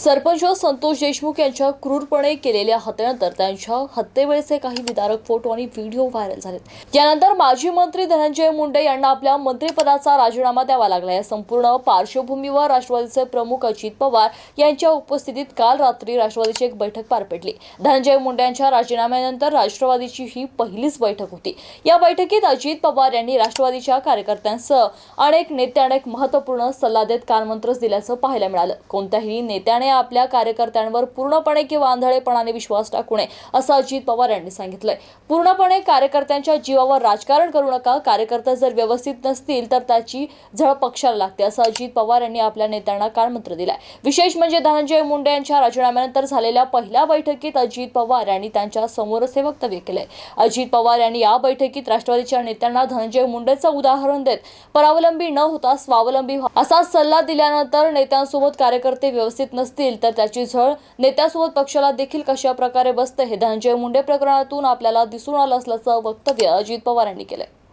सरपंच संतोष देशमुख यांच्या क्रूरपणे केलेल्या हत्येनंतर त्यांच्या हत्येवेळेचे काही विदारक फोटो आणि व्हिडिओ व्हायरल झालेत। यानंतर माजी मंत्री धनंजय मुंडे यांना आपल्या मंत्रिपदाचा राजीनामा द्यावा लागला। या संपूर्ण पार्श्वभूमीवर राष्ट्रवादीचे प्रमुख अजित पवार यांच्या उपस्थितीत काल रात्री राष्ट्रवादीची एक बैठक पार पडली। धनंजय मुंडे यांच्या राजीनाम्यानंतर राष्ट्रवादीची ही पहिलीच बैठक होती। या बैठकीत अजित पवार यांनी राष्ट्रवादीच्या कार्यकर्त्यांसह अनेक नेत्यांना एक महत्त्वपूर्ण सल्ला देत कानमंत्रच दिल्याचं पाहायला मिळालं। कोणत्याही नेत्याने आपल्या कार्यकर्त्यांवर पूर्णपणे किंवा आंधळेपणाने विश्वास टाकू नये असं अजित पवार यांनी सांगितलंय। पूर्णपणे कार्यकर्त्यांच्या जीवावर राजकारण करू नका। कार्यकर्ते जर व्यवस्थित नसतील तर त्याची झळ पक्षाला लागते असं अजित पवार यांनी आपल्या नेत्यांना कानमंत्र दिलाय। विशेष म्हणजे धनंजय मुंडे यांच्या राजीनाम्यानंतर झालेल्या पहिल्या बैठकीत अजित पवार यांनी त्यांच्या समोरच हे वक्तव्य केलंय। अजित पवार यांनी या बैठकीत राष्ट्रवादीच्या नेत्यांना धनंजय मुंडेचं उदाहरण देत परावलंबी न होता स्वावलंबी व्हा असा सल्ला दिल्यानंतर नेत्यांसोबत कार्यकर्ते व्यवस्थित नसतील तर त्याची झळ नेत्यासोबत पक्षाला देखील कशा प्रकारे बसते हे धनंजय मुंडे प्रकरणातून आपल्याला दिसून आलं असल्याचं वक्तव्य अजित पवार यांनी केलंय।